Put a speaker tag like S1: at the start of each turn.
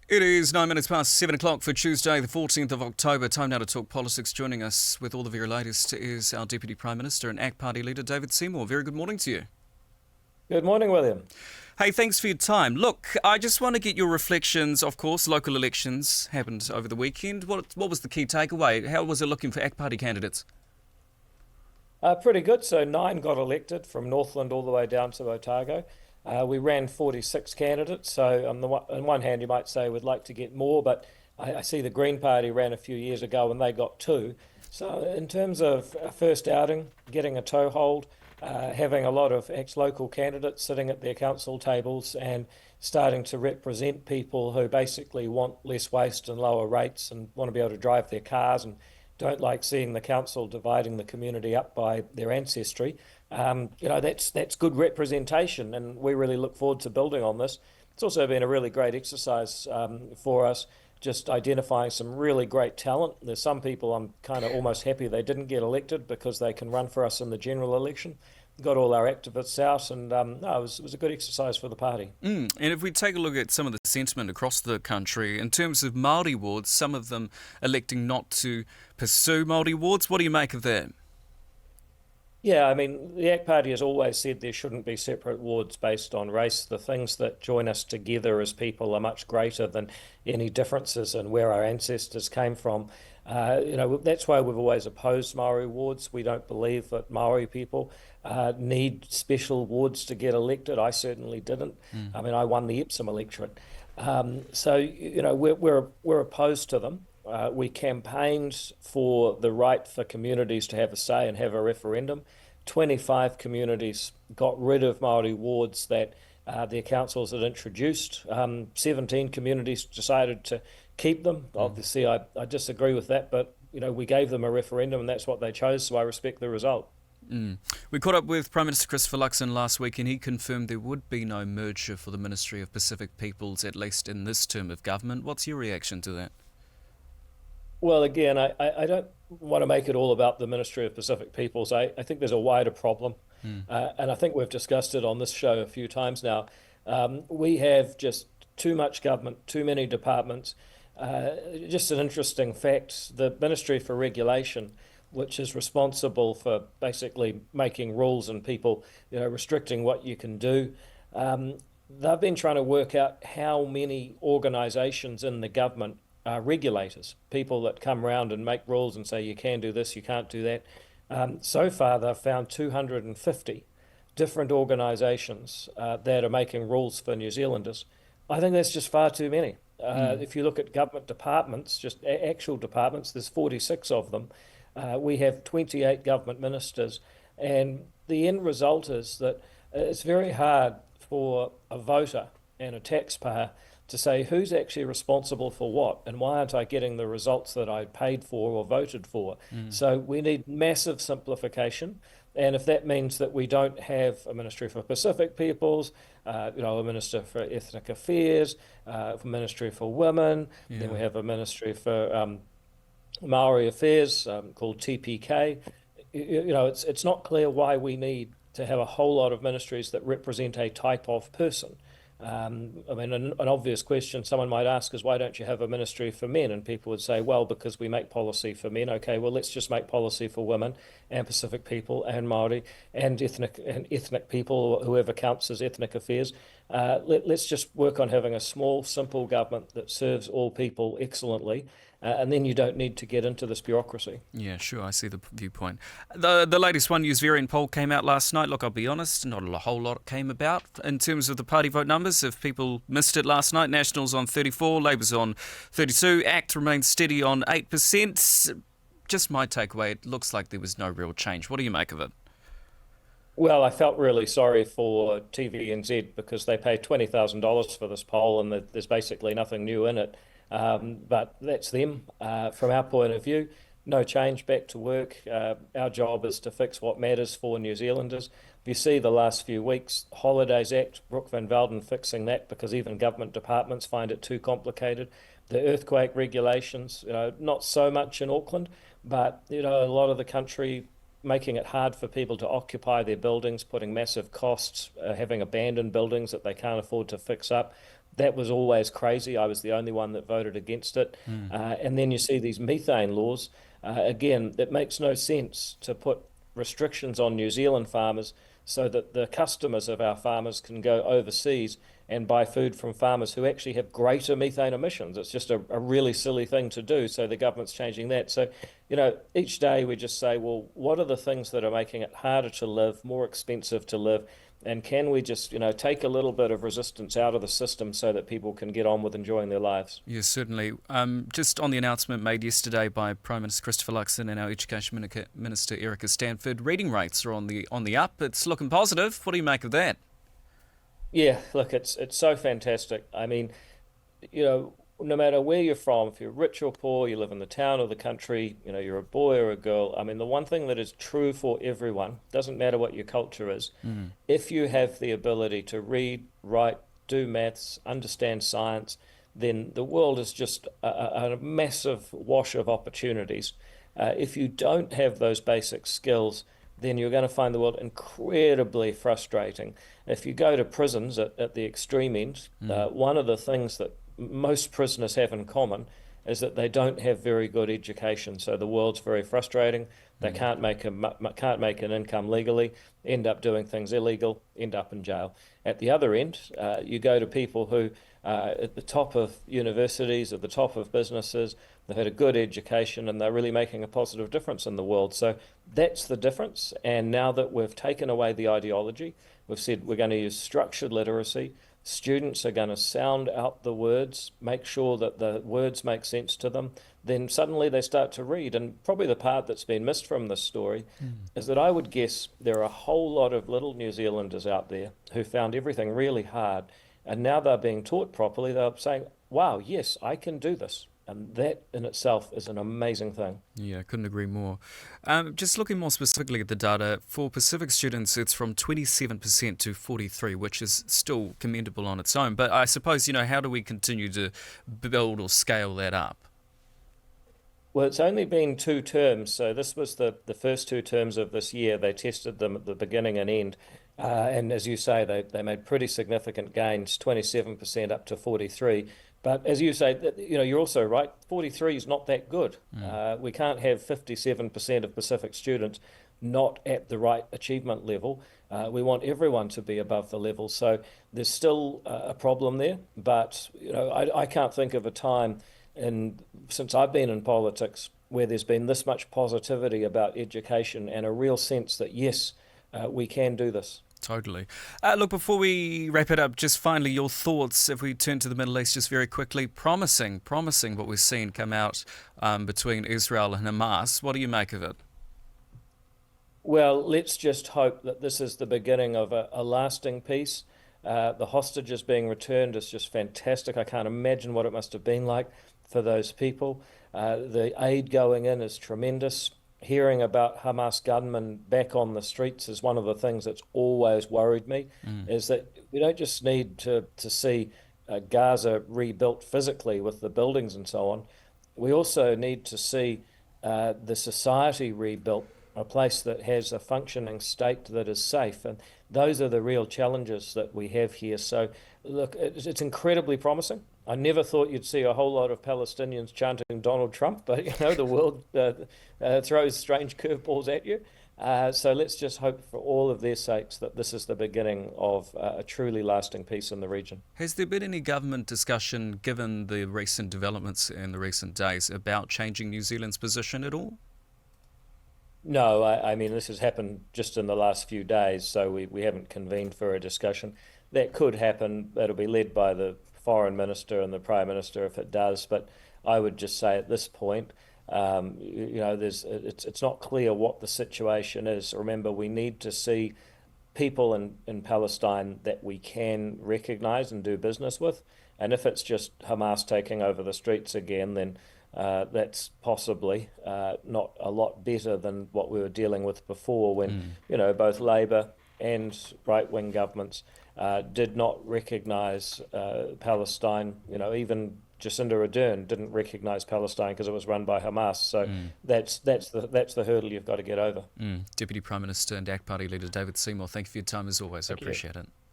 S1: It is 9 minutes past 7 o'clock for Tuesday, the 14th of October. Time now to talk politics. Joining us with all the very latest is our Deputy Prime Minister and ACT Party leader, David Seymour. Very good morning to you.
S2: Good morning, William.
S1: Hey, thanks for your time. Look, I just want to get your reflections. Of course, local elections happened over the weekend. What was the key takeaway? How was it looking for ACT Party candidates?
S2: Pretty good. So 9 got elected from Northland all the way down to Otago. We ran 46 candidates. So on one hand, you might say we'd like to get more, but I see the Green Party ran a few years ago and they got 2. So in terms of a first outing, getting a toehold, having a lot of ex-local candidates sitting at their council tables and starting to represent people who basically want less waste and lower rates and want to be able to drive their cars and don't like seeing the council dividing the community up by their ancestry. That's good representation, and we really look forward to building on this. It's also been a really great exercise for us, just identifying some really great talent. There's some people I'm kind of almost happy they didn't get elected because they can run for us in the general election. Got all our activists out, and it was a good exercise for the party.
S1: And if we take a look at some of the sentiment across the country, in terms of Māori wards, some of them electing not to pursue Māori wards, what do you make of that?
S2: Yeah, I mean, the ACT Party has always said there shouldn't be separate wards based on race. The things that join us together as people are much greater than any differences in where our ancestors came from. That's why we've always opposed Māori wards. We don't believe that Māori people need special wards to get elected. I certainly didn't. I mean, I won the Epsom electorate. We're opposed to them. We campaigned for the right for communities to have a say and have a referendum. 25 communities got rid of Māori wards that their councils had introduced. 17 communities decided to keep them. Obviously, I disagree with that, but we gave them a referendum and that's what they chose, so I respect the result.
S1: We caught up with Prime Minister Christopher Luxon last week and he confirmed there would be no merger for the Ministry of Pacific Peoples, at least in this term of government. What's your reaction to that?
S2: Well, again, I don't want to make it all about the Ministry of Pacific Peoples. I think there's a wider problem, and I think we've discussed it on this show a few times now. We have just too much government, too many departments. Just an interesting fact, the Ministry for Regulation, which is responsible for basically making rules and people, restricting what you can do, they've been trying to work out how many organisations in the government regulators, people that come around and make rules and say you can do this, you can't do that. So far, they've found 250 different organisations that are making rules for New Zealanders. I think that's just far too many. If you look at government departments, just actual departments, there's 46 of them. We have 28 government ministers, and the end result is that it's very hard for a voter and a taxpayer to say who's actually responsible for what and why aren't I getting the results that I paid for or voted for. So we need massive simplification, and if that means that we don't have a Ministry for Pacific Peoples, a Minister for Ethnic Affairs, a Ministry for Women, then we have a Ministry for Māori Affairs called TPK. It's not clear why we need to have a whole lot of ministries that represent a type of person. An obvious question someone might ask is, why don't you have a ministry for men? And people would say, well, because we make policy for men. Okay, well, let's just make policy for women and Pacific people and Māori and ethnic people, or whoever counts as ethnic affairs. Let's just work on having a small, simple government that serves all people excellently. And then you don't need to get into this bureaucracy.
S1: Yeah, sure, I see the viewpoint. The latest One News variant poll came out last night. Look, I'll be honest, not a whole lot came about in terms of the party vote numbers. If people missed it last night, National's on 34, Labour's on 32, ACT remains steady on 8%. Just my takeaway, it looks like there was no real change. What do you make of it?
S2: Well, I felt really sorry for TVNZ because they paid $20,000 for this poll and there's basically nothing new in it. But that's them. From our point of view, no change, back to work. Our job is to fix what matters for New Zealanders. If you see the last few weeks, Holidays Act, Brooke van Velden fixing that because even government departments find it too complicated. The earthquake regulations, not so much in Auckland, but a lot of the country making it hard for people to occupy their buildings, putting massive costs, having abandoned buildings that they can't afford to fix up. that was always crazy. I was the only one that voted against it. And then you see these methane laws. Again, it makes no sense to put restrictions on New Zealand farmers so that the customers of our farmers can go overseas and buy food from farmers who actually have greater methane emissions. It's just a really silly thing to do. So the government's changing that. So, each day we just say, well, what are the things that are making it harder to live, more expensive to live? And can we just, take a little bit of resistance out of the system so that people can get on with enjoying their lives?
S1: Yes, certainly. Just on the announcement made yesterday by Prime Minister Christopher Luxon and our Education Minister Erica Stanford, reading rates are on the up. It's looking positive. What do you make of that?
S2: Yeah, look, it's so fantastic. I mean, no matter where you're from, if you're rich or poor, you live in the town or the country, you're a boy or a girl. I mean, the one thing that is true for everyone, doesn't matter what your culture is, if you have the ability to read, write, do maths, understand science, then the world is just a massive wash of opportunities. If you don't have those basic skills, then you're going to find the world incredibly frustrating. If you go to prisons at the extreme end, one of the things that most prisoners have in common is that they don't have very good education. So the world's very frustrating. They can't make an income legally, end up doing things illegal, end up in jail. At the other end, you go to people who at the top of universities, at the top of businesses, they've had a good education and they're really making a positive difference in the world. So that's the difference. And now that we've taken away the ideology, we've said we're going to use structured literacy. Students are going to sound out the words, make sure that the words make sense to them. Then suddenly they start to read. And probably the part that's been missed from this story is that I would guess there are a whole lot of little New Zealanders out there who found everything really hard. And now they're being taught properly. They're saying, wow, yes, I can do this. And that in itself is an amazing thing.
S1: Yeah, couldn't agree more. Just looking more specifically at the data, for Pacific students, it's from 27% to 43%, which is still commendable on its own. But I suppose, how do we continue to build or scale that up?
S2: Well, it's only been 2 terms. So this was the first 2 terms of this year. They tested them at the beginning and end. And as you say, they made pretty significant gains, 27% up to 43%. But as you say, you're also right, 43 is not that good. We can't have 57% of Pacific students not at the right achievement level. We want everyone to be above the level. So there's still a problem there. But I can't think of a time since I've been in politics where there's been this much positivity about education and a real sense that, yes, we can do this.
S1: Totally. Look, before we wrap it up, just finally your thoughts, if we turn to the Middle East just very quickly, promising what we've seen come out between Israel and Hamas. What do you make of it?
S2: Well, let's just hope that this is the beginning of a lasting peace. The hostages being returned is just fantastic. I can't imagine what it must have been like for those people. The aid going in is tremendous. Hearing about Hamas gunmen back on the streets is one of the things that's always worried me, is that we don't just need to see Gaza rebuilt physically with the buildings and so on. We also need to see the society rebuilt, a place that has a functioning state that is safe. And those are the real challenges that we have here. So, look, it's incredibly promising. I never thought you'd see a whole lot of Palestinians chanting Donald Trump, but the world throws strange curveballs at you. So let's just hope for all of their sakes that this is the beginning of a truly lasting peace in the region.
S1: Has there been any government discussion, given the recent developments in the recent days, about changing New Zealand's position at all?
S2: No, I mean, this has happened just in the last few days, so we haven't convened for a discussion. That could happen. That'll be led by the Foreign Minister and the Prime Minister if it does. But I would just say at this point, it's not clear what the situation is. Remember, we need to see people in Palestine that we can recognise and do business with. And if it's just Hamas taking over the streets again, then that's possibly not a lot better than what we were dealing with before when, both Labour and right-wing governments did not recognise Palestine. Even Jacinda Ardern didn't recognise Palestine because it was run by Hamas. So that's the hurdle you've got to get over.
S1: Deputy Prime Minister and ACT Party leader David Seymour, thank you for your time as always. I appreciate it.